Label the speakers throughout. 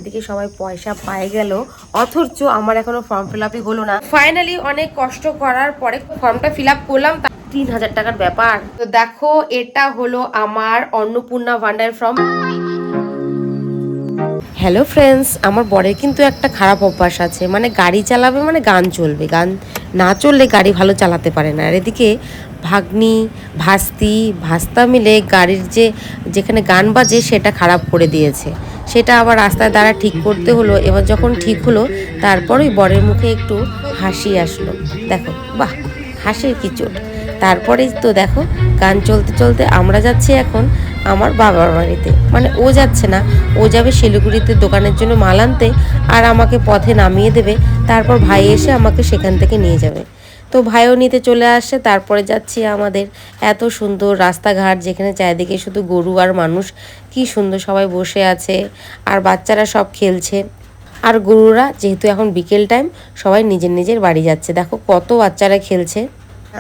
Speaker 1: এদিকে সবাই পয়সা পাই গেল, অথচ আমার এখনো ফর্ম ফিল আপই হলো না। ফাইনালি অনেক কষ্ট করার পরে ফর্মটা ফিল আপ করলাম, 3000 টাকার ব্যাপার। তো দেখো এটা হলো আমার অন্নপূর্ণা ভান্ডার ফর্ম। হ্যালো ফ্রেন্ডস, আমার বরের কিন্তু একটা খারাপ অভ্যাস আছে, মানে গাড়ি চালাবে মানে গান চলবে, গান না চললে গাড়ি ভালো চালাতে পারে না। আর এদিকে ভাগ্নি ভাস্তা মিলে গাড়ির যেখানে গান বাজে সেটা খারাপ করে দিয়েছে, সেটা আবার রাস্তায় দ্বারা ঠিক করতে হলো। এবার যখন ঠিক হলো তারপরেই বরের মুখে একটু হাসি আসলো, দেখো বাহ, হাসির কি চোট। তারপরেই তো দেখো গান চলতে চলতে আমরা যাচ্ছি এখন আমার বাবার বাড়িতে, মানে ও যাচ্ছে না, ও যাবে শিলিগুড়িতে দোকানের জন্য মাল আনতে, আর আমাকে পথে নামিয়ে দেবে, তারপর ভাই এসে আমাকে সেখান থেকে নিয়ে যাবে। তো ভাইও নিতে চলে আসছে। তারপরে যাচ্ছি আমাদের এত সুন্দর রাস্তাঘাট, যেখানে চারিদিকে শুধু গরু আর মানুষ, কি সুন্দর সবাই বসে আছে আর বাচ্চারা সব খেলছে। আর গরুরা যেহেতু এখন বিকেল টাইম, সবাই নিজের নিজের বাড়ি যাচ্ছে, দেখো কত বাচ্চারা খেলছে।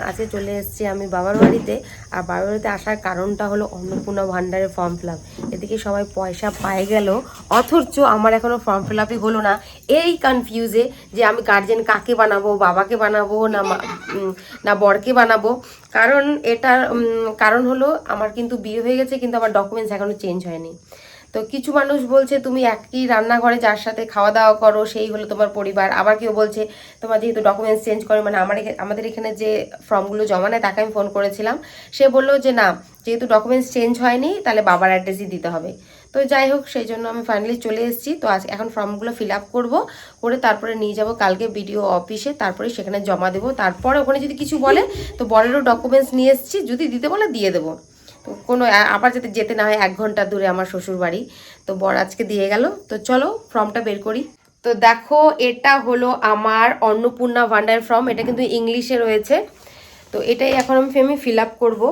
Speaker 1: আজকে চলে এসেছি আমি বাবার বাড়িতে। আর বাবার বাড়িতে আসার কারণটা হলো অন্নপূর্ণা ভান্ডারের ফর্ম ফিল আপ। এদিকে সবাই পয়সা পাই গেল, অথচ আমার এখনও ফর্ম ফিল আপই হলো না। এই কনফিউজে যে আমি গার্জেন কাকে বানাবো, বাবাকে বানাবো না বরকে বানাবো। কারণ এটার কারণ হলো আমার কিন্তু বিয়ে হয়ে গেছে, কিন্তু আমার ডকুমেন্টস এখনও চেঞ্জ হয়নি। তো কিছু মানুষ বলছে তুমি একই রান্নাঘরে যার সাথে খাওয়া দাওয়া করো সেই হলো তোমার পরিবার। আবার কেউ বলছে তোমার যেহেতু ডকুমেন্টস চেঞ্জ করে, মানে আমাদের এখানে যে ফর্মগুলো জমা নেয় তাকে আমি ফোন করেছিলাম, সে বললো যে না, যেহেতু ডকুমেন্টস চেঞ্জ হয়নি তাহলে বাবার অ্যাড্রেসই দিতে হবে। তো যাই হোক, সেই জন্য আমি ফাইনালি চলে এসেছি। তো আজ এখন ফর্মগুলো ফিল আপ করবো, করে তারপরে নিয়ে যাব কালকে বিডিও অফিসে, তারপরে সেখানে জমা দেবো। তারপরে ওখানে যদি কিছু বলে তো বরেরও ডকুমেন্টস নিয়ে এসেছি, যদি দিতে বলে দিয়ে দেবো। তো কোনো আবার যাতে যেতে না হয় 1 ঘন্টা দূরে আমার শ্বশুর বাড়ি। তো বর আজকে দিয়ে গেল। তো চলো ফর্মটা বের করি। তো দেখো এটা হলো আমার অন্নপূর্ণা ভান্ডার ফর্ম, এটা কিন্তু ইংলিশে রয়েছে। তো এটাই এখন আমি ফিল আপ করবো।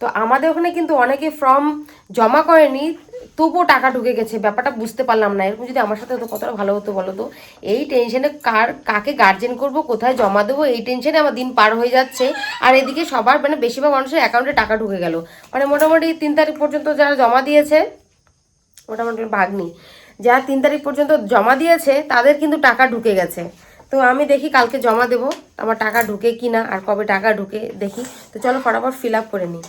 Speaker 1: তো আমাদের ওখানে কিন্তু অনেকে ফর্ম জমা করেনি, তবুও টাকা ঢুকে গেছে, ব্যাপারটা বুঝতে পারলাম না। এরকম যদি আমার সাথে হতো কতটা ভালো হতো বলো তো। এই টেনশনে কাকে গার্জেন করব, কোথায় জমা দেবো, এই টেনশনে আমার দিন পার হয়ে যাচ্ছে। আর এদিকে সবার মানে বেশিরভাগ মানুষের অ্যাকাউন্টে টাকা ঢুকে গেল, মানে মোটামুটি 3 তারিখ পর্যন্ত যারা জমা দিয়েছে, মোটামুটি ভাগ্নি যারা 3 তারিখ পর্যন্ত জমা দিয়েছে তাদের কিন্তু টাকা ঢুকে গেছে। তো আমি দেখি কালকে জমা দেবো আমার টাকা ঢুকে কি না, আর কবে টাকা ঢুকে দেখি। তো চলো ফটাফট ফিল আপ করে নিই।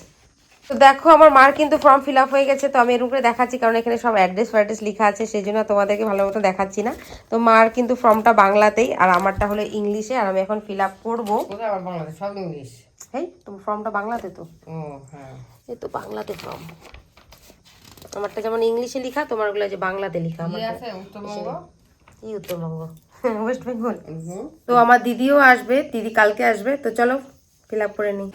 Speaker 1: তো দেখো আমার মার কিন্তু ফর্ম ফিল আপ হয়ে গেছে। তো আমি এরকম করে দেখাচ্ছি কারণ এখানে সব অ্যাড্রেস লেখা আছে, সেই জন্য তোমাদেরকে ভালো মতো দেখাচ্ছি না। তো মার কিন্তু ফর্মটা বাংলাতেই, আর আমারটা হলো ইংলিশে, আর আমি এখন ফিল আপ করবো।
Speaker 2: বাংলাদেশ সব ইংলিশ।
Speaker 1: এই তোমার ফর্মটা বাংলাতে? তো
Speaker 2: হ্যাঁ,
Speaker 1: এই তো বাংলাতে ফর্ম, আমারটা যেমন ইংলিশে লেখা, তোমারগুলো যে বাংলাতে লেখা। আমার
Speaker 2: উত্তরবঙ্গ,
Speaker 1: এই উত্তরবঙ্গ, ওয়েস্ট বেঙ্গল। তো আমার দিদিও আসবে, দিদি কালকে আসবে। তো চলো ফিল আপ করে নিই।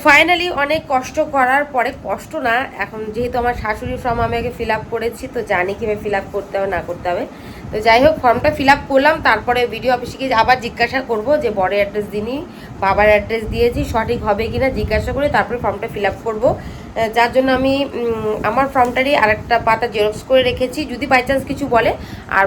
Speaker 1: ফাইনালি অনেক কষ্ট করার পরে, কষ্ট না, এখন যেহেতু আমার শাশুড়ির ফর্ম আমি আগে ফিল আপ করেছি, তো জানি কীভাবে ফিল আপ করতে হবে না করতে হবে। তো যাই হোক ফর্মটা ফিল আপ করলাম, তারপরে ভিডিও অফিসে গিয়ে আবার জিজ্ঞাসা করবো যে বরের অ্যাড্রেস দিইনি, বাবার অ্যাড্রেস দিয়েছি, সঠিক হবে কি না জিজ্ঞাসা করে তারপরে ফর্মটা ফিল আপ করবো। যার জন্য আমি আমার ফর্মটারই আরেকটা পাতা জেরক্স করে রেখেছি, যদি বাই চান্স কিছু বলে। আর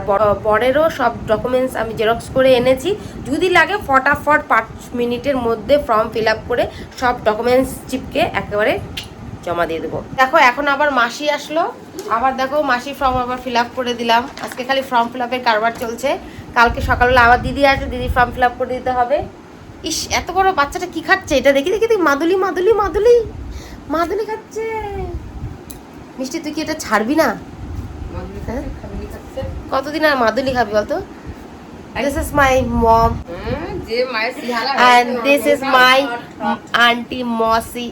Speaker 1: বরেরও সব ডকুমেন্টস আমি জেরক্স করে এনেছি, যদি লাগে ফটাফট 5 মিনিটের মধ্যে ফর্ম ফিল আপ করে সব ডকুমেন্টস চিপকে একেবারে জমা দিয়ে দেবো। দেখো এখন আবার মাসি আসলো, আবার দেখো মাসির ফর্ম আবার ফিল আপ করে দিলাম। আজকে খালি ফর্ম ফিল আপের কারবার চলছে, কালকে সকালবেলা আবার দিদি আসবে, দিদি ফর্ম ফিল আপ করে দিতে হবে। ইস, এত বড় বাচ্চাটা কি খাচ্ছে এটা, দেখি দেখি দেখি, মাদুলি মাদুলি মাদুলি মাদুলি খাচ্ছে। মিষ্টি তুই কি এটা ছাড়বি না? কতদিন আর মাদুলি খাবি বলতো? This is my mom and this is my auntie Mossy.